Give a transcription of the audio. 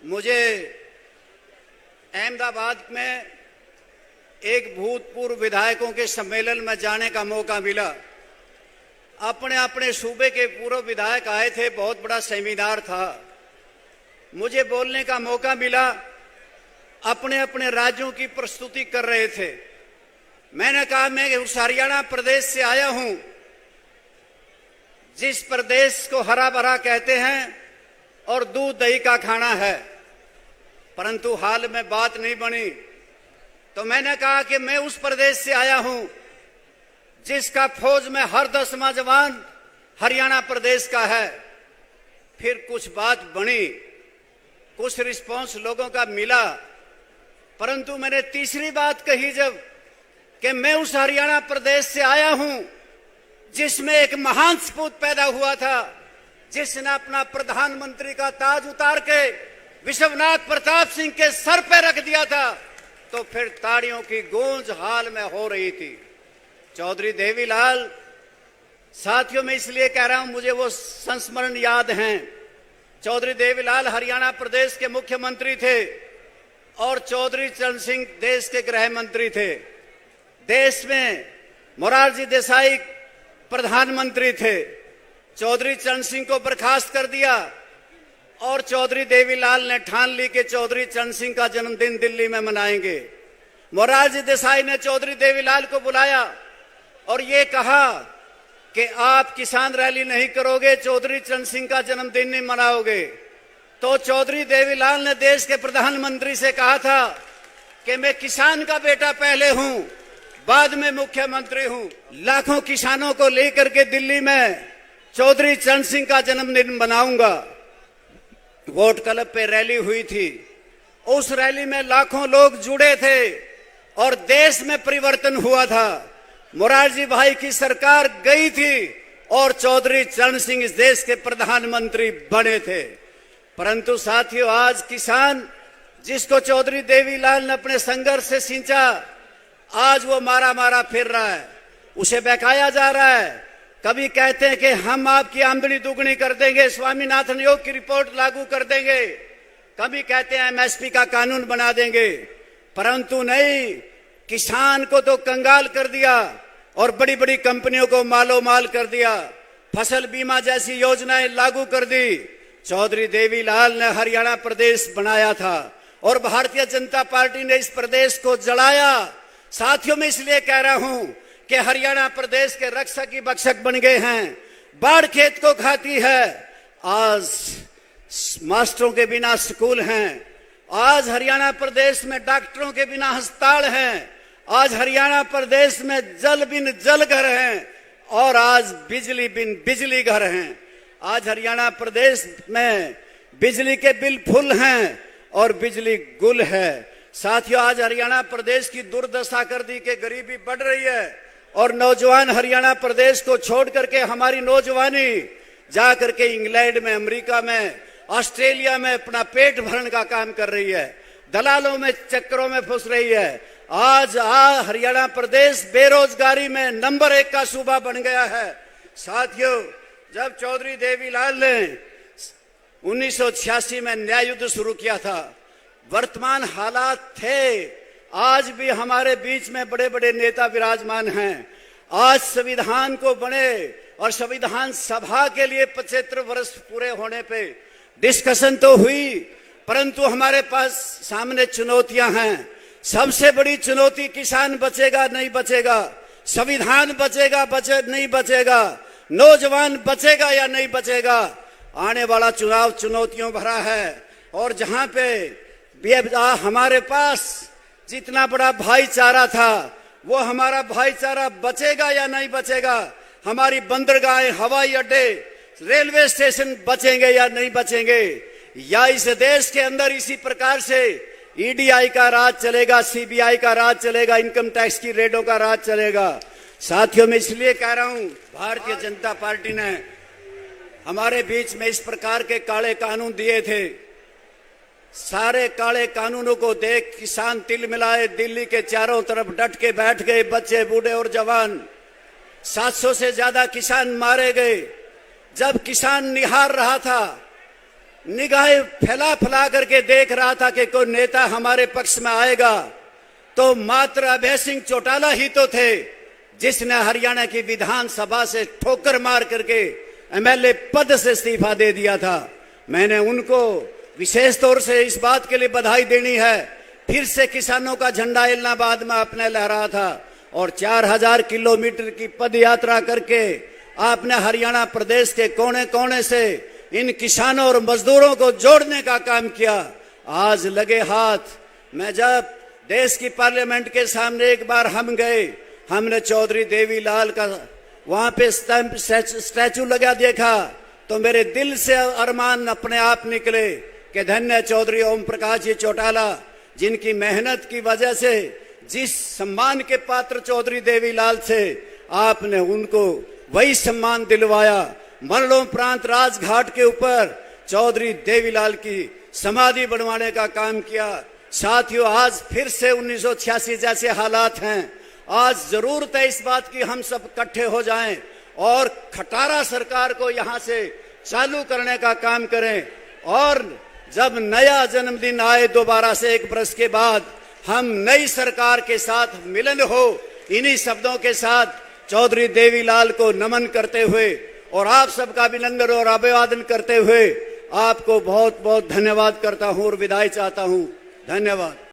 मुझे अहमदाबाद में एक भूतपूर्व विधायकों के सम्मेलन में जाने का मौका मिला। अपने अपने सूबे के पूर्व विधायक आए थे, बहुत बड़ा सेमिनार था। मुझे बोलने का मौका मिला, अपने अपने राज्यों की प्रस्तुति कर रहे थे। मैंने कहा मैं उस हरियाणा प्रदेश से आया हूं जिस प्रदेश को हरा भरा कहते हैं और दूध दही का खाना है, परंतु हाल में बात नहीं बनी। तो मैंने कहा कि मैं उस प्रदेश से आया हूं जिसका फौज में हर 10वां जवान हरियाणा प्रदेश का है। फिर कुछ बात बनी, कुछ रिस्पांस लोगों का मिला, परंतु मैंने तीसरी बात कही जब कि मैं उस हरियाणा प्रदेश से आया हूं जिसमें एक महान सपूत पैदा हुआ था, जिसने अपना प्रधानमंत्री का ताज उतार के विश्वनाथ प्रताप सिंह के सर पे रख दिया था, तो फिर ताड़ियों की गूंज हाल में हो रही थी। चौधरी देवीलाल, साथियों में इसलिए कह रहा हूं, मुझे वो संस्मरण याद हैं। चौधरी देवीलाल हरियाणा प्रदेश के मुख्यमंत्री थे और चौधरी चरण सिंह देश के गृह मंत्री थे। देश में मोरारजी देसाई प्रधानमंत्री थे। चौधरी चरण सिंह को बर्खास्त कर दिया और चौधरी देवीलाल ने ठान ली कि चौधरी चरण सिंह का जन्मदिन दिल्ली में मनाएंगे। मोरारजी देसाई ने चौधरी देवीलाल को बुलाया और ये कहा कि आप किसान रैली नहीं करोगे, चौधरी चरण सिंह का जन्मदिन नहीं मनाओगे। तो चौधरी देवीलाल ने देश के प्रधानमंत्री से कहा था कि मैं किसान का बेटा पहले हूं, बाद में मुख्यमंत्री हूं। लाखों किसानों को लेकर के दिल्ली में चौधरी चरण सिंह का जन्मदिन मनाऊंगा। वोट क्लब पे रैली हुई थी, उस रैली में लाखों लोग जुड़े थे और देश में परिवर्तन हुआ था। मोरारजी भाई की सरकार गई थी और चौधरी चरण सिंह इस देश के प्रधानमंत्री बने थे। परंतु साथियों, आज किसान जिसको चौधरी देवीलाल ने अपने संघर्ष से सींचा, आज वो मारा मारा फिर रहा है, उसे बहकाया जा रहा है। कभी कहते हैं कि हम आपकी आमदनी दुगनी कर देंगे, स्वामीनाथन आयोग की रिपोर्ट लागू कर देंगे, कभी कहते हैं एमएसपी का कानून बना देंगे, परंतु नहीं, किसान को तो कंगाल कर दिया और बड़ी बड़ी कंपनियों को मालो माल कर दिया। फसल बीमा जैसी योजनाएं लागू कर दी। चौधरी देवीलाल ने हरियाणा प्रदेश बनाया था और भारतीय जनता पार्टी ने इस प्रदेश को जलाया। साथियों, में इसलिए कह रहा हूं कि हरियाणा प्रदेश के रक्षक ही भक्षक बन गए हैं। बाढ़ खेत को खाती है। आज मास्टरों के बिना स्कूल हैं, आज हरियाणा प्रदेश में डॉक्टरों के बिना अस्पताल हैं, आज हरियाणा प्रदेश में जल बिन जल घर हैं और आज बिजली बिन बिजली घर हैं। आज हरियाणा प्रदेश में बिजली के बिल फुल हैं और बिजली गुल है। साथियों, आज हरियाणा प्रदेश की दुर्दशा कर दी कि गरीबी बढ़ रही है और नौजवान हरियाणा प्रदेश को छोड़ करके हमारी नौजवानी जा करके इंग्लैंड में, अमेरिका में, ऑस्ट्रेलिया में अपना पेट भरने का काम कर रही है, दलालों में चक्करों में फंस रही है। आज हरियाणा प्रदेश बेरोजगारी में नंबर 1 का सूबा बन गया है। साथियों, जब चौधरी देवीलाल ने 1986 में न्याय युद्ध शुरू किया था, वर्तमान हालात थे, आज भी हमारे बीच में बड़े बड़े नेता विराजमान हैं। आज संविधान को बने और संविधान सभा के लिए 75 वर्ष पूरे होने पे डिस्कशन तो हुई, परंतु हमारे पास सामने चुनौतियां हैं। सबसे बड़ी चुनौती किसान बचेगा नहीं बचेगा, संविधान बचेगा नहीं बचेगा, नौजवान बचेगा या नहीं बचेगा। आने वाला चुनाव चुनौतियों भरा है और जहां पे हमारे पास जितना बड़ा भाईचारा था, वो हमारा भाईचारा बचेगा या नहीं बचेगा। हमारी बंदरगाहें, हवाई अड्डे, रेलवे स्टेशन बचेंगे या नहीं बचेंगे, या इस देश के अंदर इसी प्रकार से ईडीआई का राज चलेगा, सीबीआई का राज चलेगा, इनकम टैक्स की रेडों का राज चलेगा। साथियों, मैं इसलिए कह रहा हूं, भारतीय जनता पार्टी ने हमारे बीच में इस प्रकार के काले कानून दिए थे। सारे काले कानूनों को देख किसान तिल मिलाए दिल्ली के चारों तरफ डट के बैठ गए, बच्चे, बूढ़े और जवान। 700 से ज्यादा किसान मारे गए। जब किसान निहार रहा था निगाहें फैला फैला करके देख रहा था कि कोई नेता हमारे पक्ष में आएगा, तो मात्र अभय सिंह चौटाला ही तो थे जिसने हरियाणा की विधानसभा से ठोकर मार करके एमएलए पद से इस्तीफा दे दिया था। मैंने उनको विशेष तौर से इस बात के लिए बधाई देनी है। फिर से किसानों का झंडा इलाहाबाद में आपने लहराया था और 4000 किलोमीटर की पद यात्रा करके आपने हरियाणा प्रदेश के कोने कोने से इन किसानों और मजदूरों को जोड़ने का काम किया। आज लगे हाथ, मैं जब देश की पार्लियामेंट के सामने एक बार हम गए, हमने चौधरी देवीलाल का वहां पे स्टैचू लगा देखा, तो मेरे दिल से अरमान अपने आप निकले कि धन्य चौधरी ओम प्रकाश जी चौटाला, जिनकी मेहनत की वजह से जिस सम्मान के पात्र चौधरी देवीलाल थे, आपने उनको वही सम्मान दिलवाया। मरणोपरांत राजघाट के ऊपर चौधरी देवीलाल की समाधि बनवाने का काम किया। साथियों, आज फिर से 1986 जैसे हालात हैं। आज जरूरत है इस बात की हम सब इकट्ठे हो जाएं और खटारा सरकार को यहां से चालू करने का काम करें। और जब नया जन्मदिन आए दोबारा से 1 बरस के बाद, हम नई सरकार के साथ मिलन हो, इन्हीं शब्दों के साथ चौधरी देवीलाल को नमन करते हुए और आप सबका अभिनंदन और अभिवादन करते हुए आपको बहुत बहुत धन्यवाद करता हूं और विदाई चाहता हूं। धन्यवाद।